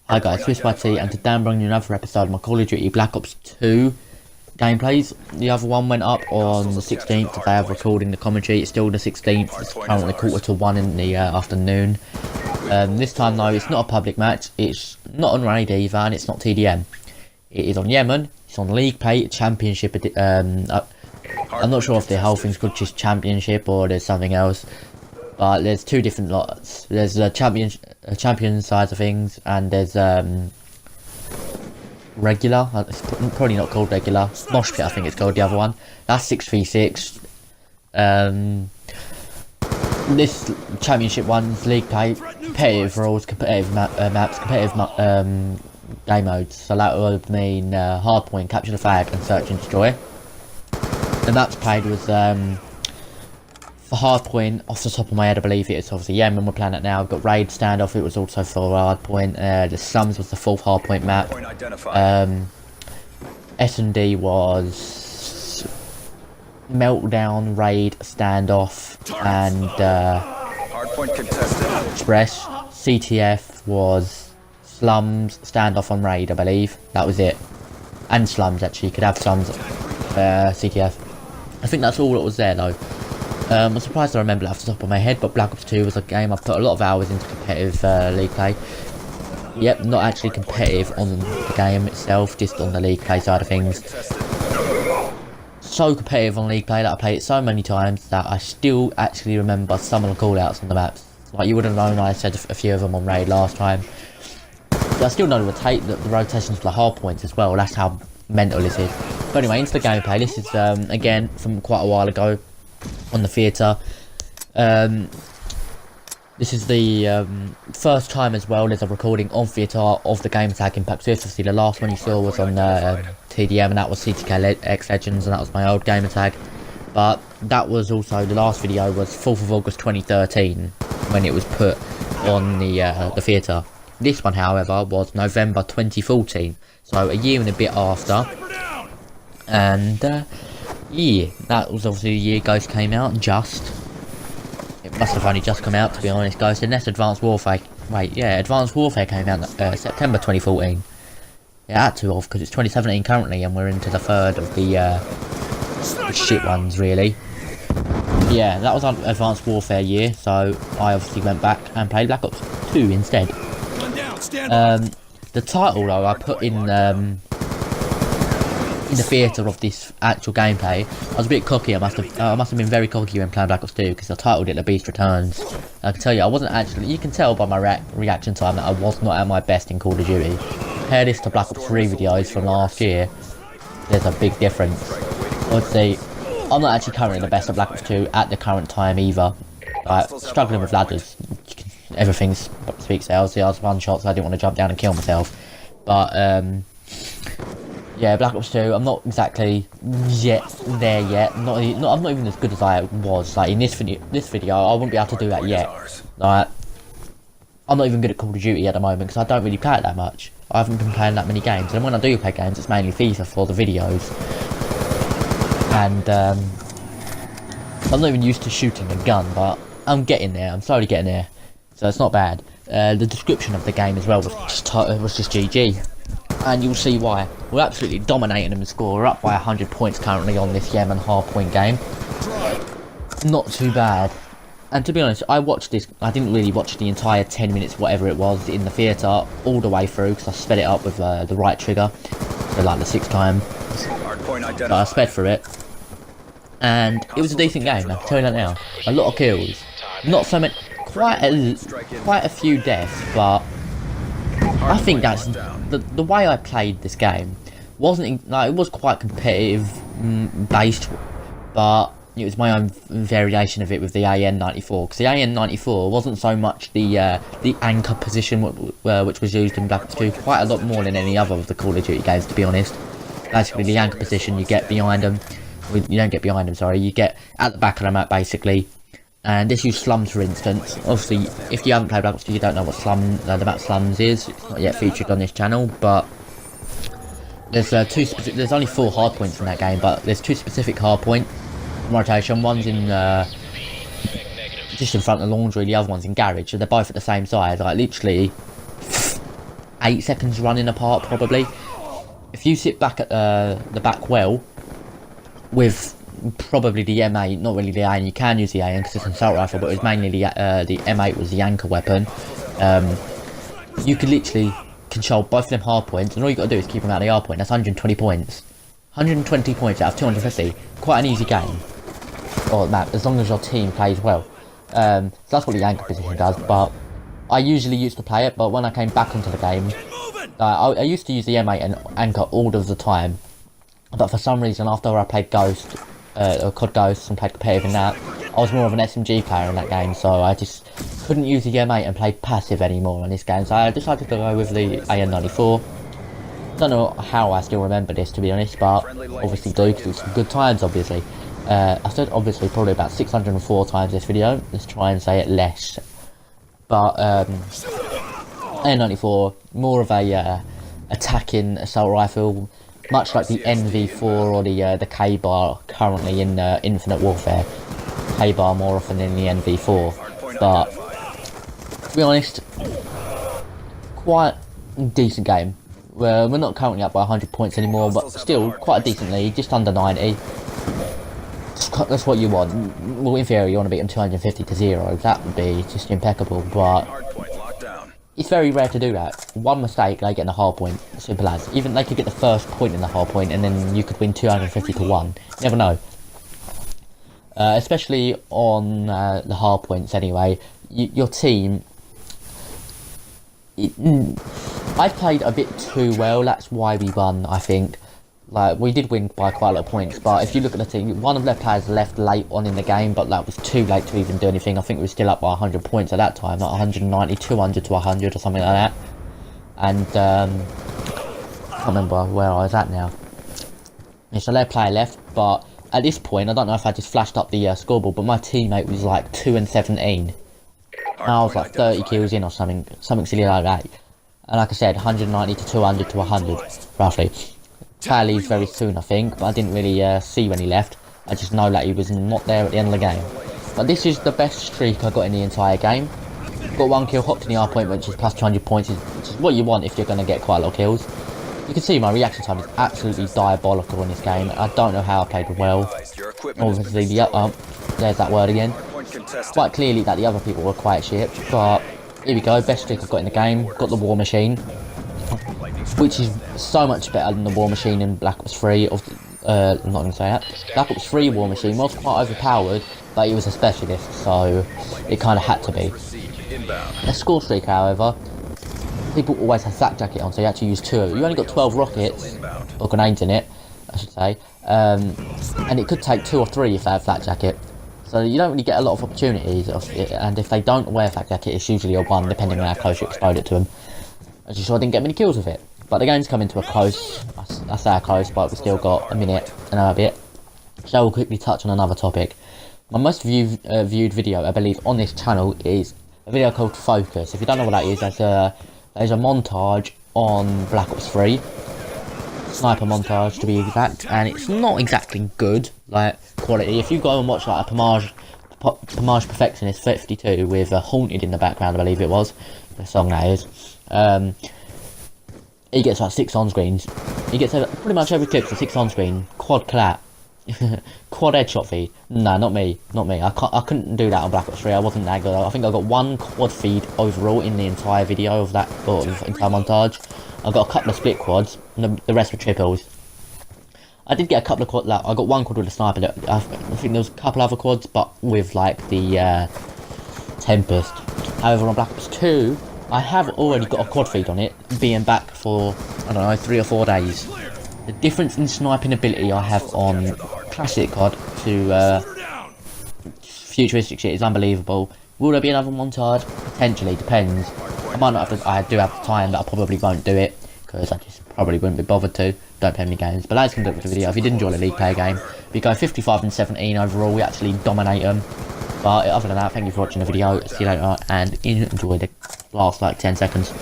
Hi guys, SwifTs, and today I'm bringing you another episode of my Call of Duty Black Ops 2 gameplays. The other one went up on the 16th, today I'm recording the commentary. It's still the 16th, it's currently 1:45 in the afternoon. This time though, it's not a public match, it's not on raid either, and it's not TDM. It is on Yemen, it's on League Play Championship. I'm not sure if the whole thing's called just Championship or there's something else. But there's two different lots. There's a champion side of things, and there's regular. It's probably not called regular. Mosh Pit, I think it's called, the other one. That's 6v6. This championship one's league play, competitive rules, competitive maps, competitive game modes. So that would mean hardpoint, capture the flag, and search and destroy. The maps played was for hardpoint, off the top of my head, I believe it's obviously Yemen we're playing it now. I've got raid standoff, it was also for hardpoint. The Slums was the fourth hardpoint map. S&D was meltdown, raid, standoff, and express. CTF was Slums, standoff, on raid, I believe. That was it. And Slums, actually, you could have Slums, CTF. I think that's all that was there though. I'm surprised I remember it off the top of my head, but Black Ops 2 was a game I put a lot of hours into competitive league play. Yep, not actually competitive on the game itself, just on the league play side of things. So competitive on league play that I played it so many times that I still actually remember some of the callouts on the maps. Like you would have known, I said a few of them on raid last time. But I still know the rotations for the hard points as well. That's how mental this is. But anyway, into the gameplay. This is again from quite a while ago. On the theatre. This is the first time as well there's a recording on theatre of the game tag Impact Swift. Obviously the last one you saw was on TDM, and that was CTK X Legends, and that was my old gamer tag. But that was also, the last video was 4th of August 2013 when it was put on the theatre. This one however was November 2014, so a year and a bit after. And yeah, that was obviously the year Ghost came out, it must have only just come out, to be honest, Ghost, unless Advanced Warfare, Advanced Warfare came out September 2014. Yeah, that too off, because it's 2017 currently, and we're into the third of the shit ones, really. Yeah, that was on Advanced Warfare year, so I obviously went back and played Black Ops 2 instead. The title, though, I put in the theatre of this actual gameplay. I was a bit cocky. I must have been very cocky when playing Black Ops 2, because I titled it The Beast Returns. I can tell you, I wasn't actually, you can tell by my reaction time that I was not at my best in Call of Duty. Compare this to Black Ops 3 videos from last year, there's a big difference. Obviously, I'm not actually currently the best at Black Ops 2 at the current time either. Like, struggling with ladders, everything speaks there. Obviously I was one shot, so I didn't want to jump down and kill myself. But yeah, Black Ops 2, I'm not exactly there yet. I'm not even as good as I was. Like in this video, I wouldn't be able to do that yet. Like, I'm not even good at Call of Duty at the moment because I don't really play it that much. I haven't been playing that many games, and when I do play games, it's mainly FIFA for the videos. And I'm not even used to shooting a gun, but I'm getting there. I'm slowly getting there, so it's not bad. The description of the game as well was just GG. And you'll see why. We're absolutely dominating them in score. We're up by 100 points currently on this Yemen hardpoint game. Not too bad. And to be honest, I watched this, I didn't really watch the entire 10 minutes, whatever it was, in the theatre all the way through, because I sped it up with the right trigger. So like the 6th time. But I sped through it. And it was a decent game, I can tell you that now. A lot of kills. Not so many, quite a few deaths, but I think that's the way I played this game wasn't like, it was quite competitive based, but it was my own variation of it with the AN-94, because the AN-94 wasn't so much the anchor position which was used in Black Ops 2, quite a lot more than any other of the Call of Duty games, to be honest. Basically the anchor position, you get behind them, you don't get behind them, sorry, you get at the back of the map basically. And this used Slums, for instance. Obviously, if you haven't played Black Ops 2, you don't know what the map Slums is. It's not yet featured on this channel, but there's there's only 4 hardpoints in that game, but there's 2 specific hardpoint rotation. One's in just in front of the laundry, the other one's in garage, so they're both at the same size. Like literally 8 seconds running apart probably. If you sit back at the back well with probably the M8, not really the AN, you can use the AN because it's an assault rifle, but it was mainly the M8 was the anchor weapon. You could literally control both of them hard points, and all you got to do is keep them out of the hard point. That's 120 points. 120 points out of 250. Quite an easy game. Or map, as long as your team plays well. So that's what the anchor position does, but I usually used to play it, but when I came back into the game, I used to use the M8 and anchor all of the time. But for some reason, after I played Ghost, or COD Ghost, and played competitive in that, I was more of an SMG player in that game, so I just couldn't use the M8 and play passive anymore in this game, so I decided to go with the AN94. Don't know how I still remember this, to be honest, but obviously do, because it's some good times, obviously. I said obviously probably about 604 times this video, let's try and say it less. But AN94, more of a attacking assault rifle, much like the NV4 or the K-Bar currently in Infinite Warfare. K-Bar more often than the NV4, but to be honest, quite a decent game. We're not currently up by 100 points anymore, but still quite a decent lead, just under 90. That's what you want. Well, in theory, you want to beat them 250 to 0. That would be just impeccable, but it's very rare to do that. One mistake, they get in the hard point. Simple as. Even they could get the first point in the hard point, and then you could win 250 to 1. You never know. Especially on the hard points, anyway. Your team. I played a bit too well. That's why we won, I think. Like, we did win by quite a lot of points, but if you look at the team, one of their players left late on in the game, but that was too late to even do anything. I think we were still up by 100 points at that time, like 190, 200 to 100 or something like that. And, I can't remember where I was at now. Yeah, so their player left, but at this point, I don't know if I just flashed up the scoreboard, but my teammate was like 2 and 17. And I was like 30 kills in or something silly like that. And like I said, 190 to 200 to 100, roughly. Player leaves very soon, I think, but I didn't really see when he left. I just know that he was not there at the end of the game. But this is the best streak I got in the entire game. Got 1 kill, hopped in the R point, which is plus 200 points, which is what you want if you're going to get quite a lot of kills. You can see my reaction time is absolutely diabolical in this game. I don't know how I played well. Obviously, there's that word again. Quite clearly that the other people were quite shit, but here we go, best streak I've got in the game. Got the War Machine, which is so much better than the War Machine in Black Ops 3. I'm not going to say that. Black Ops 3 War Machine was quite overpowered, but he was a specialist, so it kind of had to be. The score streak, however, people always have flak jacket on, so you actually use 2 of it. You only got 12 rockets, or grenades in it, I should say, and it could take 2 or 3 if they have flak jacket. So you don't really get a lot of opportunities of it, and if they don't wear flak jacket, it's usually a 1, depending on how close you explode it to them. As you saw, I didn't get many kills with it. But the game's coming to a close. I say a close, but we've still got a minute and a bit. So we'll quickly touch on another topic. My most viewed video, I believe, on this channel is a video called Focus. If you don't know what that is, there's a montage on Black Ops 3. Sniper montage, to be exact. And it's not exactly good, like, quality. If you go and watch, like, a Pomage Perfectionist 52 with Haunted in the background, I believe it was. The song that is. He gets like 6 on-screens. He gets pretty much every clip for 6 on-screen. Quad clap. Quad headshot feed. Nah, not me. Not me. I couldn't do that on Black Ops 3. I wasn't that good. I think I got 1 quad feed overall in the entire video of that, or entire montage. I got a couple of split quads, and the rest were triples. I did get a couple of quads. Like, I got 1 quad with a sniper. I think there was a couple other quads, but with like the Tempest. However, on Black Ops 2, I have already got a quad feed on it, being back for, I don't know, 3 or 4 days. The difference in sniping ability I have on classic COD to futuristic shit is unbelievable. Will there be another montage? Potentially, depends. I might not have to, I do have the time, but I probably won't do it, because I just probably wouldn't be bothered to. Don't play many games. But that's going to do it for the video. If you did enjoy the League Player game, we go 55 and 17 overall, we actually dominate them. But other than that, thank you for watching the video, see you later, and enjoy the last like 10 seconds.